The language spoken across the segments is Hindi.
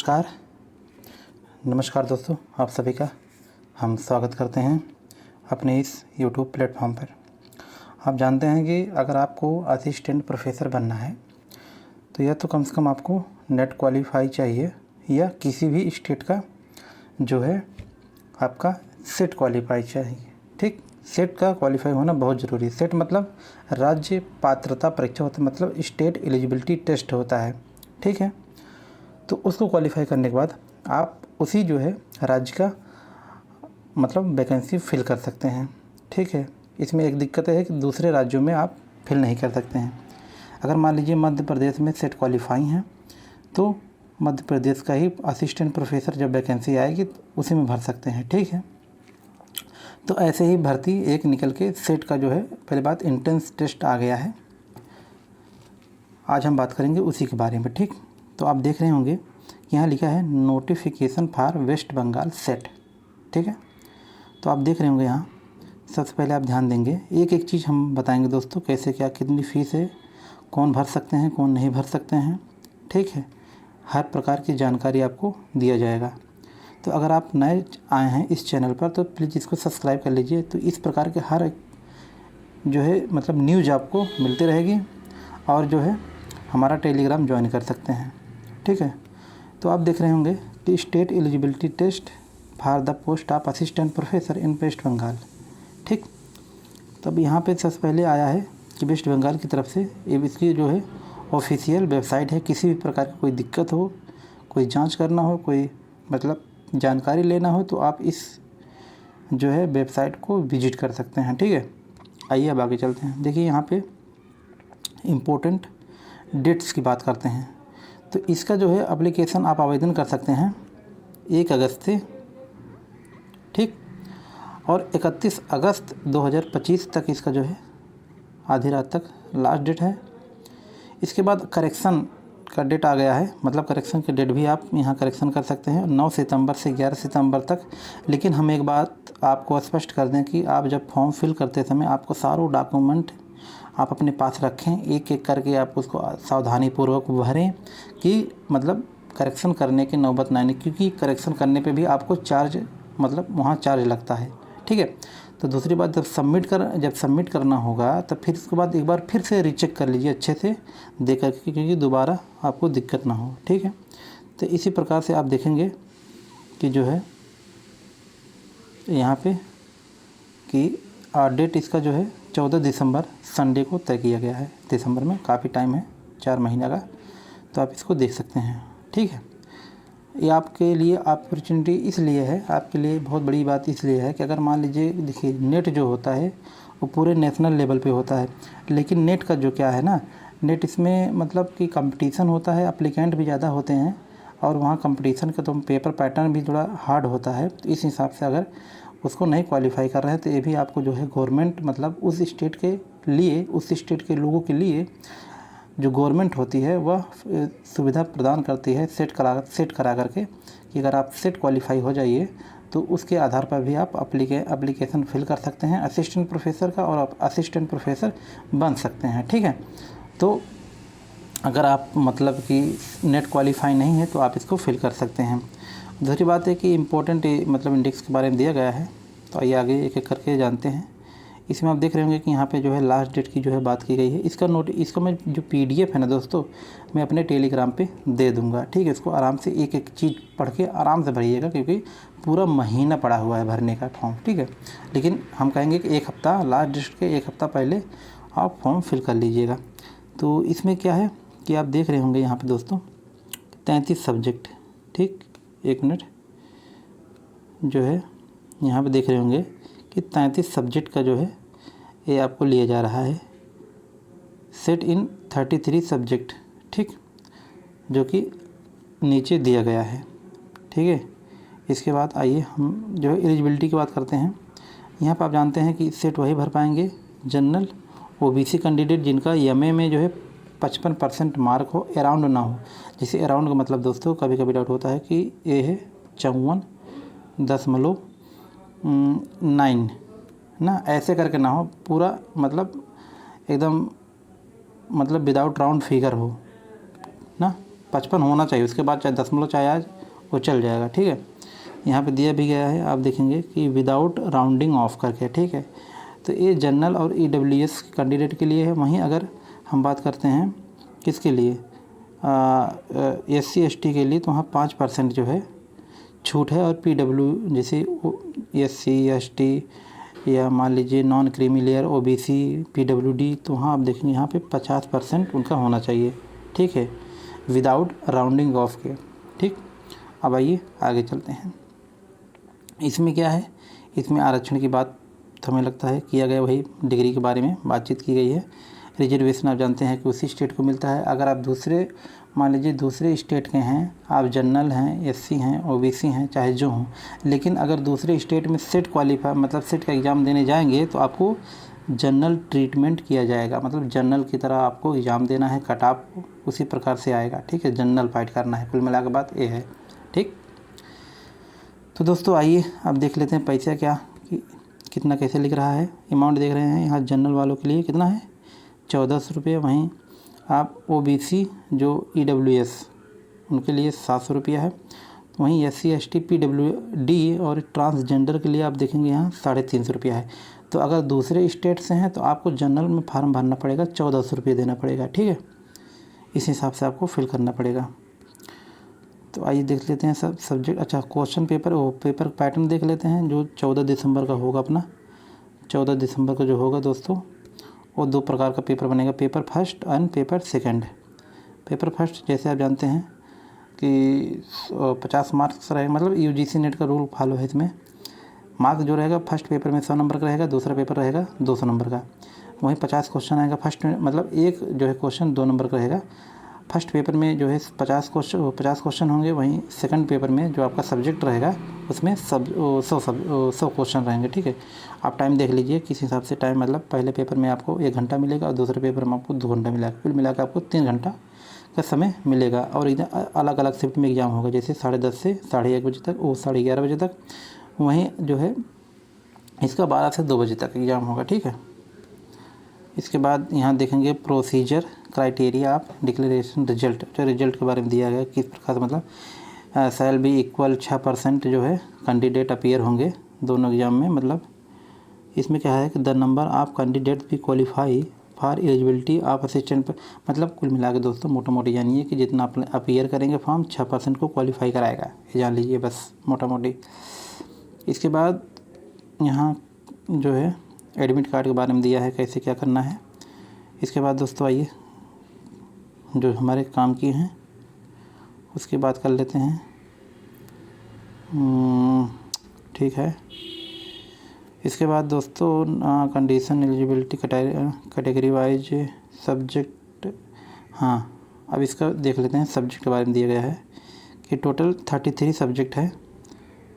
नमस्कार नमस्कार दोस्तों, आप सभी का हम स्वागत करते हैं अपने इस YouTube प्लेटफॉर्म पर। आप जानते हैं कि अगर आपको असिस्टेंट प्रोफेसर बनना है तो यह तो कम से कम आपको नेट क्वालिफाई चाहिए या किसी भी स्टेट का जो है आपका सेट क्वालिफाई चाहिए। ठीक, सेट का क्वालिफाई होना बहुत ज़रूरी है। सेट मतलब राज्य पात्रता परीक्षा होता है, मतलब स्टेट एलिजिबिलिटी टेस्ट होता है। ठीक है, तो उसको क्वालिफाई करने के बाद आप उसी जो है राज्य का मतलब वैकेंसी फिल कर सकते हैं। ठीक है, इसमें एक दिक्कत है कि दूसरे राज्यों में आप फिल नहीं कर सकते हैं। अगर मान लीजिए मध्य प्रदेश में सेट क्वालिफाई हैं तो मध्य प्रदेश का ही असिस्टेंट प्रोफेसर जब वैकेंसी आएगी तो उसी में भर सकते हैं। ठीक है, तो ऐसे ही भर्ती एक निकल के सेट का जो है पहले बात एंट्रेंस टेस्ट आ गया है। आज हम बात करेंगे उसी के बारे में। ठीक, तो आप देख रहे होंगे यहाँ लिखा है notification for West Bengal set. ठीक है, तो आप देख रहे होंगे यहाँ सबसे पहले आप ध्यान देंगे, एक एक चीज़ हम बताएंगे दोस्तों, कैसे क्या कितनी फ़ीस है, कौन भर सकते हैं कौन नहीं भर सकते हैं। ठीक है, हर प्रकार की जानकारी आपको दिया जाएगा। तो अगर आप नए आए हैं इस चैनल पर तो प्लीज़ इसको सब्सक्राइब कर लीजिए। तो इस प्रकार के हर जो है मतलब न्यूज़ आपको मिलती रहेगी और जो है हमारा टेलीग्राम ज्वाइन कर सकते हैं। ठीक है, तो आप देख रहे होंगे कि state eligibility test for the post of assistant professor in West Bengal. ठीक, तब यहाँ पे सबसे पहले आया है कि वेस्ट बंगाल की तरफ से ये इसकी जो है ऑफिशियल वेबसाइट है। किसी भी प्रकार की कोई दिक्कत हो, कोई जांच करना हो, कोई मतलब जानकारी लेना हो तो आप इस जो है वेबसाइट को विजिट कर सकते हैं। ठीक है, आइए अब आगे चलते हैं। देखिए यहाँ पे इम्पोर्टेंट डेट्स की बात करते हैं। तो इसका जो है एप्लीकेशन आप आवेदन कर सकते हैं 1 अगस्त से, ठीक, और 31 अगस्त 2025 तक इसका जो है आधी रात तक लास्ट डेट है। इसके बाद करेक्शन का डेट आ गया है, मतलब करेक्शन की डेट भी आप यहाँ करेक्शन कर सकते हैं 9 सितंबर से 11 सितंबर तक। लेकिन हम एक बात आपको स्पष्ट कर दें कि आप जब फॉर्म फिल करते समय आपको सारों डॉक्यूमेंट आप अपने पास रखें, एक एक करके आप उसको सावधानीपूर्वक भरें कि मतलब करेक्शन करने की नौबत ना आए, क्योंकि करेक्शन करने पे भी आपको चार्ज मतलब वहाँ चार्ज लगता है। ठीक है, तो दूसरी बात जब सबमिट करना होगा तब फिर उसके बाद एक बार फिर से रीचेक कर लीजिए अच्छे से देख कर के, क्योंकि दोबारा आपको दिक्कत ना हो। ठीक है, तो इसी प्रकार से आप देखेंगे कि जो है यहाँ पे कि डेट इसका जो है 14 दिसंबर संडे को तय किया गया है। दिसंबर में काफ़ी टाइम है, 4 महीने का, तो आप इसको देख सकते हैं। ठीक है, ये आपके लिए अपॉर्चुनिटी इसलिए है, आपके लिए बहुत बड़ी बात इसलिए है कि अगर मान लीजिए देखिए नेट जो होता है वो पूरे नेशनल लेवल पे होता है, लेकिन नेट का जो क्या है ना, नेट इसमें मतलब कि कंपटीशन होता है, एप्लीकेंट भी ज़्यादा होते हैं और वहाँ कंपटीशन का तो पेपर पैटर्न भी थोड़ा हार्ड होता है। तो इस हिसाब से अगर उसको नहीं क्वालिफाई कर रहे हैं तो ये भी आपको जो है गवर्नमेंट मतलब उस स्टेट के लिए, उस स्टेट के लोगों के लिए जो गवर्नमेंट होती है वह सुविधा प्रदान करती है सेट करा करके कि अगर आप सेट क्वालिफाई हो जाइए तो उसके आधार पर भी आप एप्लीकेशन फिल कर सकते हैं असिस्टेंट प्रोफेसर का और आप असिस्टेंट प्रोफेसर बन सकते हैं। ठीक है, तो अगर आप मतलब कि नेट क्वालिफाई नहीं है तो आप इसको फिल कर सकते हैं। दूसरी बात है कि इम्पोर्टेंट मतलब इंडेक्स के बारे में दिया गया है, तो आइए आगे एक एक करके जानते हैं। इसमें आप देख रहे होंगे कि यहाँ पे जो है लास्ट डेट की जो है बात की गई है। इसका मैं जो PDF है ना दोस्तों, मैं अपने टेलीग्राम पे दे दूँगा। ठीक है, इसको आराम से एक एक चीज़ पढ़ के आराम से भरिएगा, क्योंकि पूरा महीना पड़ा हुआ है भरने का फॉर्म। ठीक है, लेकिन हम कहेंगे कि 1 हफ़्ता, लास्ट डेट के 1 हफ़्ता पहले आप फॉर्म फिल कर लीजिएगा। तो इसमें क्या है कि आप देख रहे होंगे यहाँ पर दोस्तों 33 सब्जेक्ट, ठीक, 1 मिनट, जो है यहाँ पे देख रहे होंगे कि 33 सब्जेक्ट का जो है ये आपको लिया जा रहा है सेट इन 33 सब्जेक्ट। ठीक, जो कि नीचे दिया गया है। ठीक है, इसके बाद आइए हम जो है एलिजिबिलिटी की बात करते हैं। यहाँ पर आप जानते हैं कि सेट वही भर पाएंगे जनरल OBC कैंडिडेट जिनका MA में जो है 55% मार्क हो, अराउंड ना हो। जैसे अराउंड का मतलब दोस्तों कभी कभी डाउट होता है कि ये है 54.9 ना, ऐसे करके ना हो, पूरा मतलब एकदम मतलब विदाउट राउंड फिगर हो ना, 55 होना चाहिए, उसके बाद चाहे दशमलव चाहे आज वो चल जाएगा, ठीक है। यहाँ पे दिया भी गया है, आप देखेंगे कि विदाउट राउंडिंग ऑफ करके, ठीक है। तो ये जनरल और EWS कैंडिडेट के लिए है। वहीं अगर हम बात करते हैं किसके लिए, SC ST के लिए, तो वहाँ 5% जो है छूट है। और PW जैसे SC ST या मान लीजिए non creamy layer OBC PWD, तो वहाँ आप देखेंगे यहाँ पे 50% उनका होना चाहिए, ठीक है, विदाउट राउंडिंग ऑफ के, ठीक। अब आइए आगे चलते हैं। इसमें क्या है, इसमें आरक्षण की बात हमें लगता है किया गया, वही डिग्री के बारे में बातचीत की गई है। रिजर्वेशन आप जानते हैं कि उसी स्टेट को मिलता है। अगर आप दूसरे, मान लीजिए दूसरे स्टेट के हैं, आप जनरल हैं, SC हैं, OBC हैं, चाहे जो हों, लेकिन अगर दूसरे स्टेट में सेट क्वालिफाई मतलब सेट का एग्ज़ाम देने जाएंगे तो आपको जनरल ट्रीटमेंट किया जाएगा, मतलब जनरल की तरह आपको एग्ज़ाम देना है, कट ऑफ उसी प्रकार से आएगा, ठीक है। जनरल फाइट करना है, कुल मिला के बात ये है, ठीक। तो दोस्तों आइए अब देख लेते हैं पैसा क्या कि कितना कैसे लिख रहा है। अमाउंट देख रहे हैं यहाँ जनरल वालों के लिए कितना है, 1400 रुपये। वहीं आप OBC जो EWS उनके लिए 700 रुपया है। वहीं SC ST PWD और ट्रांसजेंडर के लिए आप देखेंगे यहाँ 350 रुपया है। तो अगर दूसरे स्टेट से हैं तो आपको जनरल में फार्म भरना पड़ेगा, 1400 रुपये देना पड़ेगा, ठीक है। इस हिसाब से आपको फिल करना पड़ेगा। तो आइए देख लेते हैं सब सब्जेक्ट, अच्छा क्वेश्चन पेपर, वो पेपर पैटर्न देख लेते हैं जो 14 दिसंबर का होगा अपना। 14 दिसंबर को जो होगा दोस्तों, वो 2 प्रकार का पेपर बनेगा, paper first and paper second. Paper first जैसे आप जानते हैं कि 50 मार्क्स रहे, मतलब UGC नेट का रूल फॉलो है इसमें। मार्क्स जो रहेगा फर्स्ट पेपर में 100 नंबर का रहेगा, दूसरा पेपर रहेगा 200 नंबर का। वहीं 50 क्वेश्चन आएगा फर्स्ट में, मतलब एक जो है क्वेश्चन 2 नंबर का रहेगा। फर्स्ट पेपर में जो है 50 क्वेश्चन होंगे। वहीं सेकंड पेपर में जो आपका सब्जेक्ट रहेगा उसमें 100 क्वेश्चन रहेंगे, ठीक है। आप टाइम देख लीजिए किस हिसाब से टाइम, मतलब पहले पेपर में आपको 1 घंटा मिलेगा और दूसरे पेपर में आपको 2 घंटा मिलेगा, कुल मिलाकर आपको 3 घंटा का समय मिलेगा। और अलग अलग शिफ्ट में एग्ज़ाम होगा, जैसे 10:30 से 1:30 बजे तक, वो 11:30 बजे तक। वहीं जो है इसका 12 से 2 बजे तक एग्ज़ाम होगा, ठीक है। इसके बाद यहाँ देखेंगे procedure criteria of declaration result, जो रिजल्ट के बारे में दिया गया किस प्रकार से, मतलब शैल बी इक्वल 6% जो है कैंडिडेट अपीयर होंगे दोनों एग्ज़ाम में। मतलब इसमें क्या है कि द नंबर ऑफ कैंडिडेट भी qualify for eligibility of assistant पर, मतलब कुल मिला के दोस्तों मोटा मोटी जानिए कि जितना आप अपीयर करेंगे फॉर्म 6% को क्वालिफाई कराएगा, ये जान लीजिए बस मोटा मोटी। इसके बाद यहाँ जो है एडमिट कार्ड के बारे में दिया है कैसे क्या करना है। इसके बाद दोस्तों आइए जो हमारे काम की हैं उसकी बात कर लेते हैं, ठीक है। इसके बाद दोस्तों condition eligibility category wise subject, हाँ अब इसका देख लेते हैं। सब्जेक्ट के बारे में दिया गया है कि टोटल 33 सब्जेक्ट है,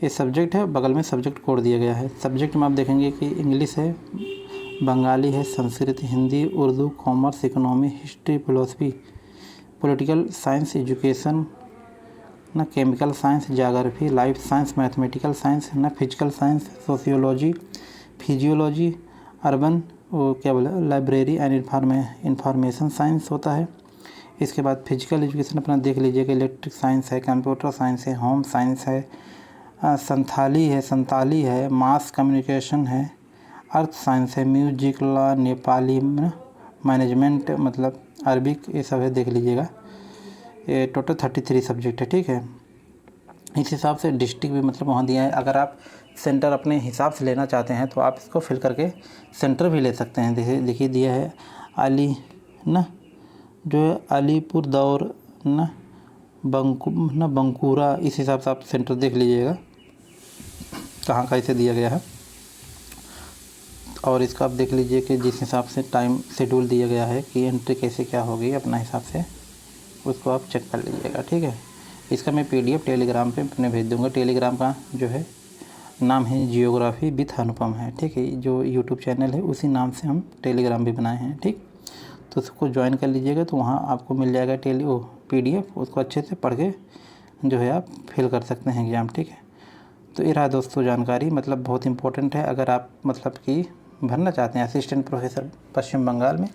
ये सब्जेक्ट है, बगल में सब्जेक्ट कोड दिया गया है। सब्जेक्ट में आप देखेंगे कि इंग्लिश है, बंगाली है, Sanskrit, Hindi, Urdu, commerce, economy, history, philosophy, political science, education ना, chemical science, geography, life science, mathematical science ना, physical science, sociology, physiology, urban वो क्या बोला लाइब्रेरी एंड इंफॉर्मेशन साइंस होता है। इसके बाद फिजिकल एजुकेशन अपना देख लीजिएगा, इलेक्ट्रिक साइंस है, कंप्यूटर साइंस है, होम साइंस है, संताली है, मास कम्युनिकेशन है, अर्थ साइंस है, म्यूजिक, लॉ, नेपाली, मैनेजमेंट मतलब अरबिक, ये सब है देख लीजिएगा। ये टोटल 33 सब्जेक्ट है, ठीक है। इस हिसाब से डिस्ट्रिक्ट भी मतलब वहाँ दिया है। अगर आप सेंटर अपने हिसाब से लेना चाहते हैं तो आप इसको फिल करके सेंटर भी ले सकते हैं। देखिए दिया है जो है अलीपुर दौर बंकुरा, इस हिसाब से आप सेंटर देख लीजिएगा कहाँ का इसे दिया गया है। और इसका आप देख लीजिए कि जिस हिसाब से टाइम शेड्यूल दिया गया है कि एंट्री कैसे क्या होगी अपना हिसाब से, उसको आप चेक कर लीजिएगा, ठीक है। इसका मैं PDF टेलीग्राम पे अपने भेज दूंगा। टेलीग्राम का जो है नाम है जियोग्राफी विथ अनुपम है, ठीक है। जो YouTube चैनल है उसी नाम से हम टेलीग्राम भी बनाए हैं, ठीक। तो उसको ज्वाइन कर लीजिएगा, तो वहाँ आपको मिल जाएगा PDF, उसको अच्छे से पढ़ के जो है आप फिल कर सकते हैं एग्ज़ाम, ठीक है। तो ये रहा दोस्तों जानकारी, मतलब बहुत इंपॉर्टेंट है। अगर आप मतलब कि भरना चाहते हैं असिस्टेंट प्रोफेसर पश्चिम बंगाल में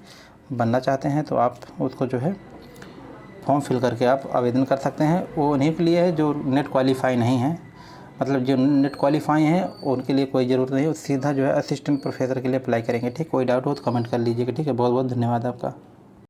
बनना चाहते हैं तो आप उसको जो है फॉर्म फिल करके आप आवेदन कर सकते हैं। वो उन्हीं के लिए है जो नेट क्वालीफाई नहीं हैं, मतलब जो नेट क्वालीफाई हैं उनके लिए कोई ज़रूरत नहीं है, सीधा जो है असिस्टेंट प्रोफेसर के लिए अप्लाई करेंगे। ठीक, कोई डाउट हो तो कमेंट कर लीजिएगा। ठीक है, बहुत बहुत धन्यवाद आपका।